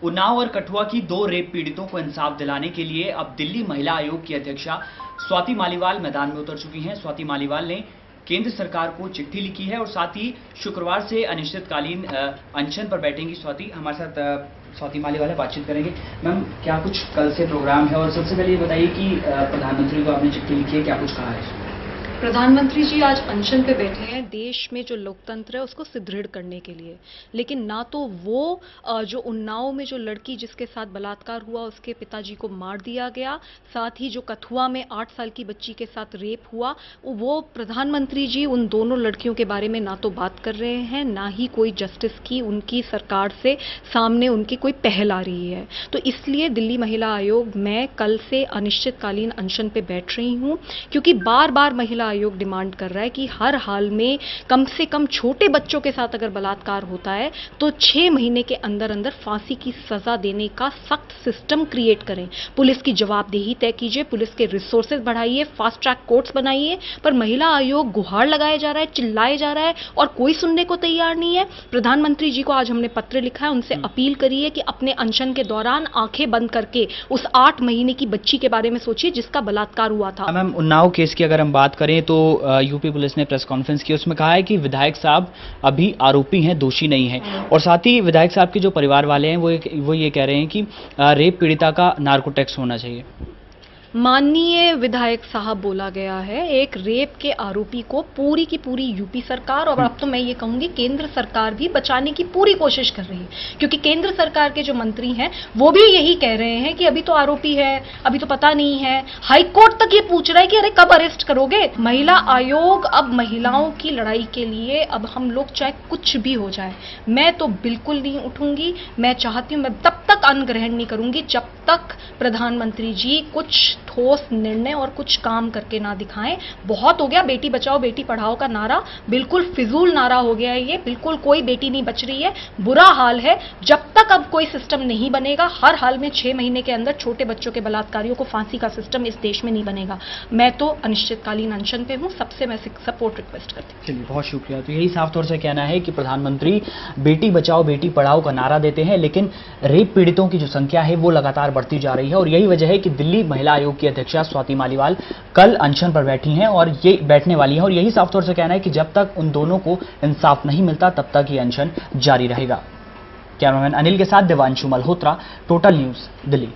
उन्नाव और कठुआ की 2 रेप पीड़ितों को इंसाफ दिलाने के लिए अब दिल्ली महिला आयोग की अध्यक्षा स्वाति मालीवाल मैदान में उतर चुकी हैं। स्वाति मालीवाल ने केंद्र सरकार को चिट्ठी लिखी है और साथ ही शुक्रवार से अनिश्चितकालीन अनशन पर बैठेंगी। स्वाति हमारे साथ स्वाति मालीवाल बातचीत करेंगे। मैम, क्या कुछ कल से प्रोग्राम है और सबसे पहले ये बताइए कि प्रधानमंत्री को आपने चिट्ठी लिखी है, क्या कुछ कहा है? प्रधानमंत्री जी आज अनशन पे बैठे हैं देश में जो लोकतंत्र है उसको सुदृढ़ करने के लिए। लेकिन ना तो वो जो उन्नाव में जो लड़की जिसके साथ बलात्कार हुआ उसके पिताजी को मार दिया गया, साथ ही जो कठुआ में 8 साल की बच्ची के साथ रेप हुआ, वो प्रधानमंत्री जी उन दोनों लड़कियों के बारे में ना तो बात कर रहे हैं, ना ही कोई जस्टिस की उनकी सरकार से सामने उनकी कोई पहल आ रही है। तो इसलिए दिल्ली महिला आयोग मैं कल से अनिश्चितकालीन अनशन पे बैठ रही हूँ, क्योंकि बार बार महिला आयोग डिमांड कर रहा है कि हर हाल में कम से कम छोटे बच्चों के साथ अगर बलात्कार होता है तो 6 महीने के अंदर अंदर फांसी की सजा देने का सख्त सिस्टम क्रिएट करें। पुलिस की जवाबदेही तय कीजिए, पुलिस के रिसोर्सेज बढ़ाइए, फास्ट ट्रैक कोर्ट्स बनाइए। पर महिला आयोग गुहार लगाया जा रहा है, चिल्लाए जा रहा है और कोई सुनने को तैयार नहीं है। प्रधानमंत्री जी को आज हमने पत्र लिखा है, उनसे अपील करिए कि अपने अनशन के दौरान आंखें बंद करके उस 8 महीने की बच्ची के बारे में सोचिए जिसका बलात्कार हुआ था। मैम, उन्नाव केस की अगर हम बात करें तो यूपी पुलिस ने प्रेस कॉन्फ्रेंस की, उसमें कहा है कि विधायक साहब अभी आरोपी हैं, दोषी नहीं हैं। और साथ ही विधायक साहब के जो परिवार वाले हैं वो ये कह रहे हैं कि रेप पीड़िता का नार्को टैक्स होना चाहिए। माननीय विधायक साहब बोला गया है, एक रेप के आरोपी को पूरी की पूरी यूपी सरकार और अब तो मैं ये कहूंगी केंद्र सरकार भी बचाने की पूरी कोशिश कर रही है, क्योंकि केंद्र सरकार के जो मंत्री हैं वो भी यही कह रहे हैं कि अभी तो आरोपी है, अभी तो पता नहीं है। हाई कोर्ट तक ये पूछ रहा है कि अरे कब अरेस्ट करोगे। महिला आयोग अब महिलाओं की लड़ाई के लिए, अब हम लोग चाहे कुछ भी हो जाए, मैं तो बिल्कुल नहीं उठूंगी। मैं चाहती हूं, मैं तब तक अन्न ग्रहण नहीं करूंगी जब तक प्रधानमंत्री जी कुछ ठोस निर्णय और कुछ काम करके ना दिखाएं। बहुत हो गया बेटी बचाओ बेटी पढ़ाओ का नारा, बिल्कुल फिजूल नारा हो गया है ये। बिल्कुल कोई बेटी नहीं बच रही है, बुरा हाल है। जब तक अब कोई सिस्टम नहीं बनेगा, हर हाल में 6 महीने के अंदर छोटे बच्चों के बलात्कारियों को फांसी का सिस्टम इस देश में नहीं बनेगा। मैं तो अनिश्चितकालीन अनशन पे हूं, सबसे मैं सपोर्ट रिक्वेस्ट करती हूँ। चलिए, बहुत शुक्रिया। तो यही साफ तौर से कहना है कि प्रधानमंत्री बेटी बचाओ बेटी पढ़ाओ का नारा देते हैं, लेकिन रेप पीड़ितों की जो संख्या है वो लगातार बढ़ती जा रही है। और यही वजह है कि दिल्ली महिला आयोग की अध्यक्षा स्वाति मालीवाल कल अनशन पर बैठी हैं और ये बैठने वाली हैं। और यही साफ तौर से कहना है कि जब तक उन दोनों को इंसाफ नहीं मिलता तब तक ये अनशन जारी रहेगा। कैमरामैन अनिल के साथ देवांशु मल्होत्रा, टोटल न्यूज, दिल्ली।